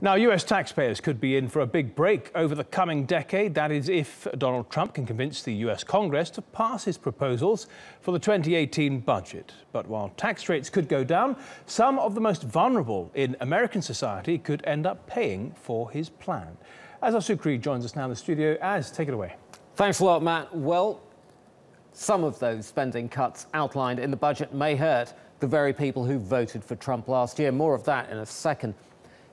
Now, US taxpayers could be in for a big break over the coming decade. That is, if Donald Trump can convince the US Congress to pass his proposals for the 2018 budget. But while tax rates could go down, some of the most vulnerable in American society could end up paying for his plan. Azhar Sukri joins us now in the studio. Az, take it away. Thanks a lot, Matt. Well, some of those spending cuts outlined in the budget may hurt the very people who voted for Trump last year. More of that in a second.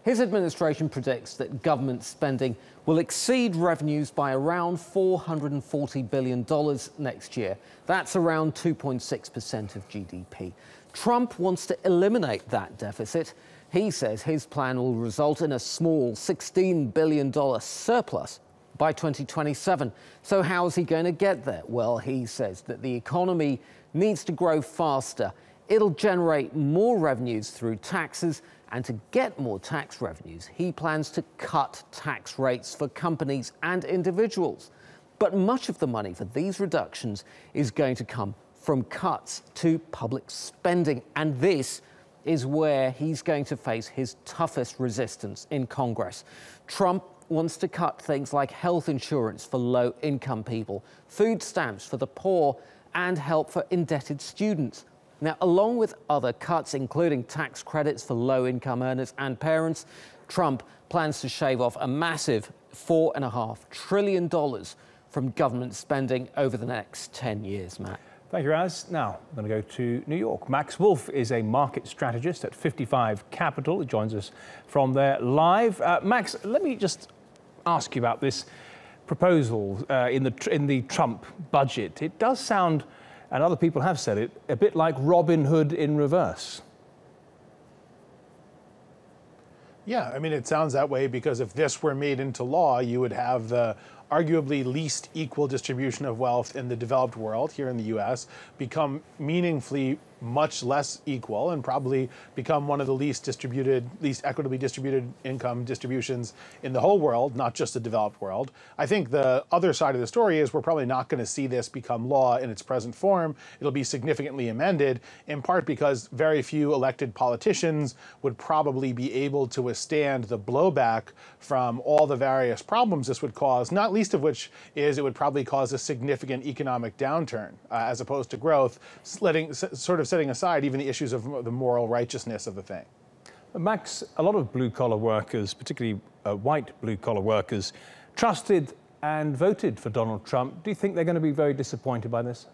His administration predicts that government spending will exceed revenues by around $440 billion next year. That's around 2.6% of GDP. Trump wants to eliminate that deficit. He says his plan will result in a small $16 billion surplus by 2027. So how is he going to get there? Well, he says that the economy needs to grow faster. It'll generate more revenues through taxes, and to get more tax revenues, he plans to cut tax rates for companies and individuals. But much of the money for these reductions is going to come from cuts to public spending, and this is where he's going to face his toughest resistance in Congress. Trump wants to cut things like health insurance for low-income people, food stamps for the poor, and help for indebted students. Now, along with other cuts, including tax credits for low-income earners and parents, Trump plans to shave off a massive $4.5 trillion from government spending over the next 10 years, Matt. Thank you, Az. Now, I'm going to go to New York. Max Wolff is a market strategist at 55 Capital. He joins us from there live. Max, let me just ask you about this proposal in the Trump budget. It does sound, and other people have said it, a bit like Robin Hood in reverse. Yeah, I mean, it sounds that way because if this were made into law, you would have the arguably least equal distribution of wealth in the developed world here in the US become meaningfully much less equal and probably become one of the least equitably distributed income distributions in the whole world, not just the developed world. I think the other side of the story is we're probably not going to see this become law in its present form. It'll be significantly amended, in part because very few elected politicians would probably be able to withstand the blowback from all the various problems this would cause, not least of which is it would probably cause a significant economic downturn as opposed to growth, setting aside even the issues of the moral righteousness of the thing. Max, a lot of blue-collar workers, particularly white blue-collar workers, trusted and voted for Donald Trump. Do you think they're going to be very disappointed by this?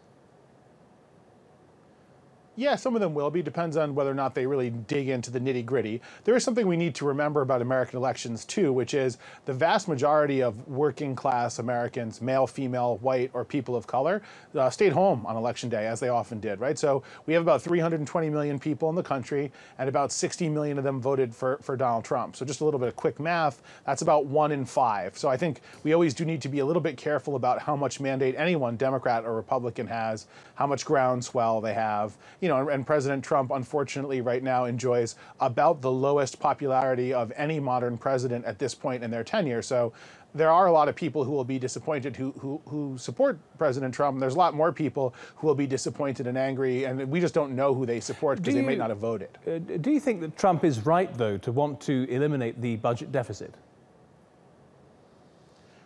Yeah, some of them will be. Depends on whether or not they really dig into the nitty-gritty. There is something we need to remember about American elections, too, which is the vast majority of working-class Americans, male, female, white, or people of color, stayed home on Election Day, as they often did, right? So we have about 320 million people in the country, and about 60 million of them voted for Donald Trump. So just a little bit of quick math, that's about 1 in 5. So I think we always do need to be a little bit careful about how much mandate anyone, Democrat or Republican, has, how much groundswell they have. You know, and President Trump, unfortunately, right now enjoys about the lowest popularity of any modern president at this point in their tenure. So there are a lot of people who will be disappointed who support President Trump. And there's a lot more people who will be disappointed and angry, and we just don't know who they support because they may not have voted. Do you think that Trump is right, though, to want to eliminate the budget deficit?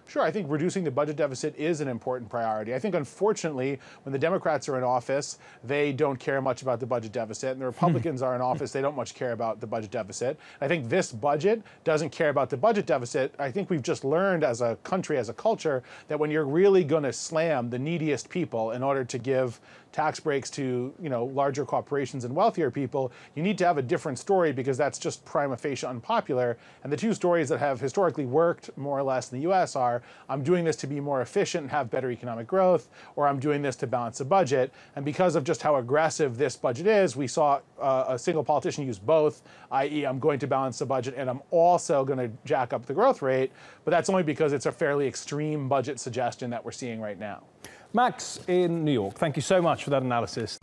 Sure, I think reducing the budget deficit is an important priority. I think, unfortunately, when the Democrats are in office, they don't care much about the budget deficit, and the Republicans are in office, they don't much care about the budget deficit. I think this budget doesn't care about the budget deficit. I think we've just learned as a country, as a culture, that when you're really going to slam the neediest people in order to give tax breaks to, larger corporations and wealthier people, you need to have a different story because that's just prima facie unpopular. And the two stories that have historically worked more or less in the US are, I'm doing this to be more efficient and have better economic growth, or I'm doing this to balance the budget. And because of just how aggressive this budget is, we saw a single politician use both, i.e. I'm going to balance the budget and I'm also going to jack up the growth rate. But that's only because it's a fairly extreme budget suggestion that we're seeing right now. Max in New York, thank you so much for that analysis.